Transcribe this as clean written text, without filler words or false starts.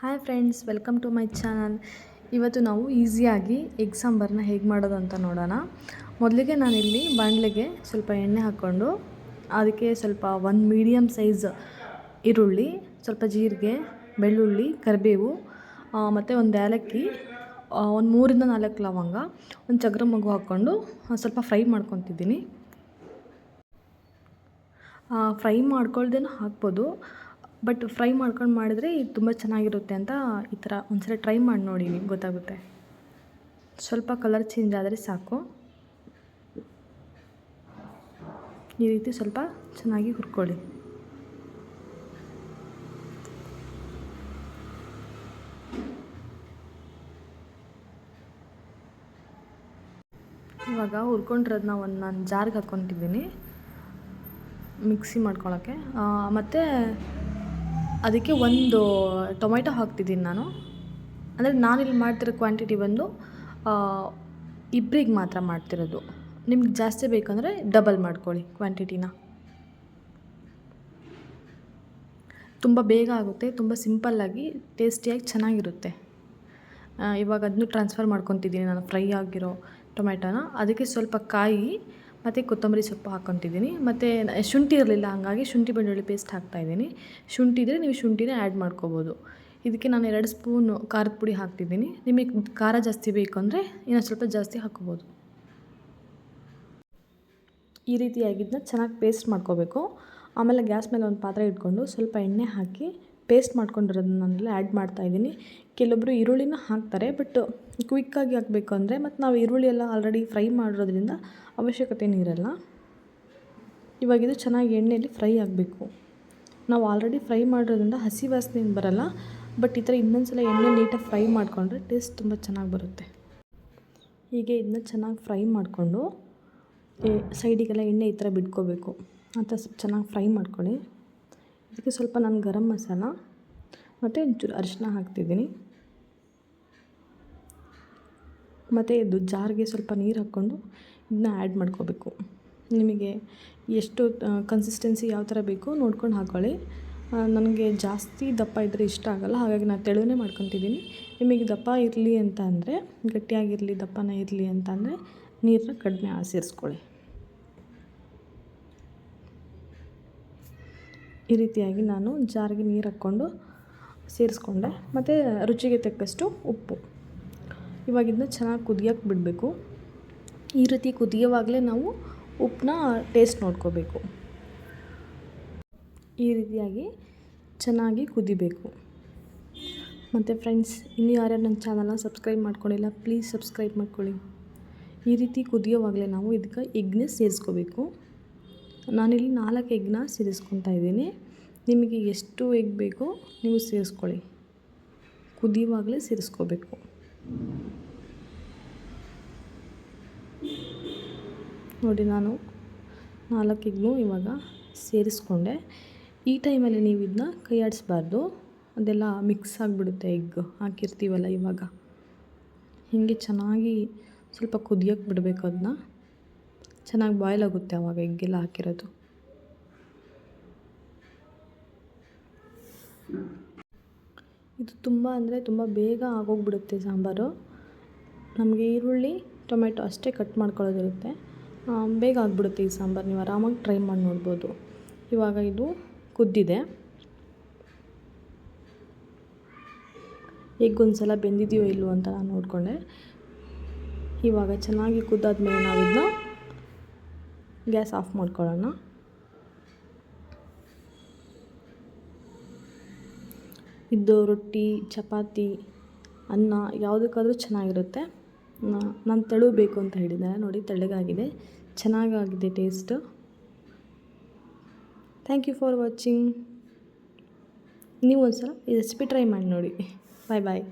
Hi friends, welcome to my channel. ಇವತ್ತು ನಾವು ಈಸಿಯಾಗಿ ಎಗ್ ಸಾಂಬಾರನ್ನ ಹೇಗೆ ಮಾಡೋದು ಅಂತ ನೋಡೋಣ. ಮೊದಲಿಗೆ ನಾನಿಲ್ಲಿ ಬಾಣಲೆಗೆ ಸ್ವಲ್ಪ ಎಣ್ಣೆ ಹಾಕ್ಕೊಂಡು ಅದಕ್ಕೆ ಸ್ವಲ್ಪ ಒಂದು ಮೀಡಿಯಮ್ ಸೈಜ್ ಈರುಳ್ಳಿ, ಸ್ವಲ್ಪ ಜೀರಿಗೆ, ಬೆಳ್ಳುಳ್ಳಿ, ಕರಿಬೇವು ಮತ್ತು ಒಂದು ಏಲಕ್ಕಿ, ಒಂದು 3ರಿಂದ 4 ಲವಂಗ, ಒಂದು ಚಕ್ರ ಮಗು ಹಾಕ್ಕೊಂಡು ಸ್ವಲ್ಪ ಫ್ರೈ ಮಾಡ್ಕೊತಿದ್ದೀನಿ. ಫ್ರೈ ಮಾಡ್ಕೊಳ್ದೇನೂ ಹಾಕ್ಬೋದು, ಬಟ್ ಫ್ರೈ ಮಾಡ್ಕೊಂಡು ಮಾಡಿದರೆ ಇದು ತುಂಬ ಚೆನ್ನಾಗಿರುತ್ತೆ ಅಂತ ಈ ಥರ ಒಂದ್ಸಲ ಟ್ರೈ ಮಾಡಿ ನೋಡಿ, ನಿಮ್ಗೆ ಗೊತ್ತಾಗುತ್ತೆ. ಸ್ವಲ್ಪ ಕಲರ್ ಚೇಂಜ್ ಆದರೆ ಸಾಕು. ಈ ರೀತಿ ಸ್ವಲ್ಪ ಚೆನ್ನಾಗಿ ಹುರ್ಕೊಳ್ಳಿ. ಇವಾಗ ಹುರ್ಕೊಂಡಿರೋದನ್ನ ನಾನು ಜಾರ್ಗೆ ಹಾಕ್ಕೊತಿದ್ದೀನಿ ಮಿಕ್ಸಿ ಮಾಡ್ಕೊಳ್ಳೋಕ್ಕೆ. ಮತ್ತು ಅದಕ್ಕೆ ಒಂದು ಟೊಮೆಟೊ ಹಾಕ್ತಿದ್ದೀನಿ ನಾನು. ಅಂದರೆ ನಾನಿಲ್ಲಿ ಮಾಡ್ತಿರೋ ಕ್ವಾಂಟಿಟಿ ಬಂದು ಇಬ್ಬರಿಗೆ ಮಾತ್ರ ಮಾಡ್ತಿರೋದು. ನಿಮ್ಗೆ ಜಾಸ್ತಿ ಬೇಕಂದರೆ ಡಬಲ್ ಮಾಡ್ಕೊಳ್ಳಿ ಕ್ವಾಂಟಿಟಿನ. ತುಂಬ ಬೇಗ ಆಗುತ್ತೆ, ತುಂಬ ಸಿಂಪಲ್ಲಾಗಿ ಟೇಸ್ಟಿಯಾಗಿ ಚೆನ್ನಾಗಿರುತ್ತೆ. ಇವಾಗ ಅದನ್ನು ಟ್ರಾನ್ಸ್ಫರ್ ಮಾಡ್ಕೊತಿದ್ದೀನಿ ನಾನು ಫ್ರೈ ಆಗಿರೋ ಟೊಮೆಟೊನ. ಅದಕ್ಕೆ ಸ್ವಲ್ಪ ಕಾಯಿ ಮತ್ತು ಕೊತ್ತಂಬರಿ ಸೊಪ್ಪು ಹಾಕ್ಕೊತಿದ್ದೀನಿ. ಮತ್ತು ಶುಂಠಿ ಇರಲಿಲ್ಲ, ಹಾಗಾಗಿ ಶುಂಠಿ ಬೆಳ್ಳುಳ್ಳಿ ಪೇಸ್ಟ್ ಹಾಕ್ತಾಯಿದ್ದೀನಿ. ಶುಂಠಿ ಇದ್ದರೆ ನೀವು ಶುಂಠಿನ ಆ್ಯಡ್ ಮಾಡ್ಕೋಬೋದು. ಇದಕ್ಕೆ ನಾನು 2 ಸ್ಪೂನು ಖಾರದ ಪುಡಿ ಹಾಕ್ತಿದ್ದೀನಿ. ನಿಮಗೆ ಖಾರ ಜಾಸ್ತಿ ಬೇಕು ಅಂದರೆ ಇನ್ನೊಂದು ಸ್ವಲ್ಪ ಜಾಸ್ತಿ ಹಾಕ್ಕೋಬೋದು. ಈ ರೀತಿಯಾಗಿದ್ದನ್ನ ಚೆನ್ನಾಗಿ ಪೇಸ್ಟ್ ಮಾಡ್ಕೋಬೇಕು. ಆಮೇಲೆ ಗ್ಯಾಸ್ ಮೇಲೆ ಒಂದು ಪಾತ್ರೆ ಇಟ್ಕೊಂಡು ಸ್ವಲ್ಪ ಎಣ್ಣೆ ಹಾಕಿ ಪೇಸ್ಟ್ ಮಾಡ್ಕೊಂಡಿರೋದನ್ನ ನಾನೆಲ್ಲ ಆ್ಯಡ್ ಮಾಡ್ತಾಯಿದ್ದೀನಿ. ಕೆಲವೊಬ್ಬರು ಈರುಳ್ಳಿನ ಹಾಕ್ತಾರೆ, ಬಟ್ ಕ್ವಿಕ್ಕಾಗಿ ಹಾಕಬೇಕು ಅಂದರೆ, ಮತ್ತು ನಾವು ಈರುಳ್ಳಿ ಎಲ್ಲ ಆಲ್ರೆಡಿ ಫ್ರೈ ಮಾಡಿರೋದ್ರಿಂದ ಅವಶ್ಯಕತೆಯೂ ಇರಲ್ಲ. ಇವಾಗಿದು ಚೆನ್ನಾಗಿ ಎಣ್ಣೆಯಲ್ಲಿ ಫ್ರೈ ಆಗಬೇಕು. ನಾವು ಆಲ್ರೆಡಿ ಫ್ರೈ ಮಾಡಿರೋದ್ರಿಂದ ಹಸಿ ವಾಸನೆ ಏನು ಬರೋಲ್ಲ, ಬಟ್ ಈ ಥರ ಇನ್ನೊಂದು ಸಲ ಎಣ್ಣೆ ನೀಟಾಗಿ ಫ್ರೈ ಮಾಡಿಕೊಂಡ್ರೆ ಟೇಸ್ಟ್ ತುಂಬ ಚೆನ್ನಾಗಿ ಬರುತ್ತೆ. ಹೀಗೆ ಇದನ್ನ ಚೆನ್ನಾಗಿ ಫ್ರೈ ಮಾಡಿಕೊಂಡು ಸೈಡಿಗೆಲ್ಲ ಎಣ್ಣೆ ಈ ಥರ ಬಿಟ್ಕೋಬೇಕು. ಆ ಥರ ಸ್ವಲ್ಪ ಚೆನ್ನಾಗಿ ಫ್ರೈ ಮಾಡ್ಕೊಳ್ಳಿ. ಇದಕ್ಕೆ ಸ್ವಲ್ಪ ನಾನು ಗರಂ ಮಸಾಲ ಮತ್ತು ಒಂಚೂರು ಅರಿಶಿನ ಹಾಕ್ತಿದ್ದೀನಿ. ಮತ್ತು ಇದು ಜಾರ್ಗೆ ಸ್ವಲ್ಪ ನೀರು ಹಾಕ್ಕೊಂಡು ಇದನ್ನ ಆ್ಯಡ್ ಮಾಡ್ಕೋಬೇಕು. ನಿಮಗೆ ಎಷ್ಟು ಕನ್ಸಿಸ್ಟೆನ್ಸಿ ಯಾವ ಥರ ಬೇಕೋ ನೋಡ್ಕೊಂಡು ಹಾಕ್ಕೊಳ್ಳಿ. ನನಗೆ ಜಾಸ್ತಿ ದಪ್ಪ ಇದ್ದರೆ ಇಷ್ಟ ಆಗೋಲ್ಲ, ಹಾಗಾಗಿ ನಾನು ತೆಳುವೇ ಮಾಡ್ಕೊತಿದ್ದೀನಿ. ನಿಮಗೆ ದಪ್ಪ ಇರಲಿ ಅಂತ ಅಂದರೆ, ಗಟ್ಟಿಯಾಗಿರಲಿ, ದಪ್ಪನೇ ಇರಲಿ ಅಂತ ಅಂದರೆ ನೀರನ್ನ ಕಡಿಮೆ ಸೇರಿಸ್ಕೊಳ್ಳಿ. ಈ ರೀತಿಯಾಗಿ ನಾನು ಜಾರಿಗೆ ನೀರು ಹಾಕ್ಕೊಂಡು ಸೇರಿಸ್ಕೊಂಡೆ. ಮತ್ತು ರುಚಿಗೆ ತಕ್ಕಷ್ಟು ಉಪ್ಪು. ಇವಾಗ ಇದನ್ನ ಚೆನ್ನಾಗಿ ಕುದಿಯೋಕ್ಕೆ ಬಿಡಬೇಕು. ಈ ರೀತಿ ಕುದಿಯೋವಾಗಲೇ ನಾವು ಉಪ್ಪನ್ನ ಟೇಸ್ಟ್ ನೋಡ್ಕೋಬೇಕು. ಈ ರೀತಿಯಾಗಿ ಚೆನ್ನಾಗಿ ಕುದಿಬೇಕು. ಮತ್ತು ಫ್ರೆಂಡ್ಸ್, ಇನ್ನೂ ಯಾರ್ಯಾರು ನನ್ನ ಚಾನಲ್ನ ಸಬ್ಸ್ಕ್ರೈಬ್ ಮಾಡ್ಕೊಂಡಿಲ್ಲ, ಪ್ಲೀಸ್ ಸಬ್ಸ್ಕ್ರೈಬ್ ಮಾಡ್ಕೊಳ್ಳಿ. ಈ ರೀತಿ ಕುದಿಯೋವಾಗಲೇ ನಾವು ಇದಕ್ಕೆ ಎಗ್ನ ಸೇರಿಸ್ಕೋಬೇಕು. ನಾನಿಲ್ಲಿ 4 ಎಗ್ನ ಸೇರಿಸ್ಕೊತಾ ಇದ್ದೀನಿ. ನಿಮಗೆ ಎಷ್ಟು ಎಗ್ ಬೇಕೋ ನೀವು ಸೇರಿಸ್ಕೊಳ್ಳಿ. ಕುದಿಯುವಾಗಲೇ ಸೇರಿಸ್ಕೋಬೇಕು. ನೋಡಿ, ನಾನು 4 ಎಗ್ನೂ ಇವಾಗ ಸೇರಿಸ್ಕೊಂಡೆ. ಈ ಟೈಮಲ್ಲಿ ನೀವು ಇದನ್ನ ಕೈ ಆಡಿಸ್ಬಾರ್ದು, ಅದೆಲ್ಲ ಮಿಕ್ಸ್ ಆಗಿಬಿಡುತ್ತೆ. ಎಗ್ ಹಾಕಿರ್ತೀವಲ್ಲ, ಇವಾಗ ಹೀಗೆ ಚೆನ್ನಾಗಿ ಸ್ವಲ್ಪ ಕುದಿಯೋಕ್ಕೆ ಬಿಡಬೇಕು. ಅದನ್ನ ಚೆನ್ನಾಗಿ ಬಾಯ್ಲ್ ಆಗುತ್ತೆ ಆವಾಗ ಎಗ್ಗೆಲ್ಲ ಹಾಕಿರೋದು. ಇದು ತುಂಬ ಅಂದರೆ ತುಂಬ ಬೇಗ ಆಗೋಗ್ಬಿಡುತ್ತೆ ಸಾಂಬಾರು. ನಮಗೆ ಈರುಳ್ಳಿ, ಟೊಮೆಟೊ ಅಷ್ಟೇ ಕಟ್ ಮಾಡ್ಕೊಳ್ಳೋದಿರುತ್ತೆ, ಬೇಗ ಆಗಿಬಿಡುತ್ತೆ ಈ ಸಾಂಬಾರು. ನೀವು ಆರಾಮಾಗಿ ಟ್ರೈ ಮಾಡಿ ನೋಡ್ಬೋದು. ಇವಾಗ ಇದು ಕುದ್ದಿದೆ. ಎಗ್ ಒಂದು ಸಲ ಬೆಂದಿದೆಯೋ ಇಲ್ಲವೋ ಅಂತ ನಾನು ನೋಡಿಕೊಂಡೆ. ಇವಾಗ ಚೆನ್ನಾಗಿ ಕುದ್ದಾದ್ಮೇಲೆ ನಾವು ಇದನ್ನ ಗ್ಯಾಸ್ ಆಫ್ ಮಾಡ್ಕೊಳ್ಳೋಣ. ಇದು ರೊಟ್ಟಿ, ಚಪಾತಿ, ಅನ್ನ ಯಾವುದಕ್ಕಾದ್ರೂ ಚೆನ್ನಾಗಿರುತ್ತೆ. ನಾನು ತೆಳು ಬೇಕು ಅಂತ ಹೇಳಿದ್ದಾರೆ. ನೋಡಿ, ತೆಳ್ಳಗಾಗಿದೆ, ಚೆನ್ನಾಗಾಗಿದೆ taste. Thank you for watching. ನೀವು ಒಂದು ಸಲ ಈ ರೆಸಿಪಿ ಟ್ರೈ ಮಾಡಿ ನೋಡಿ. ಬಾಯ್ ಬಾಯ್.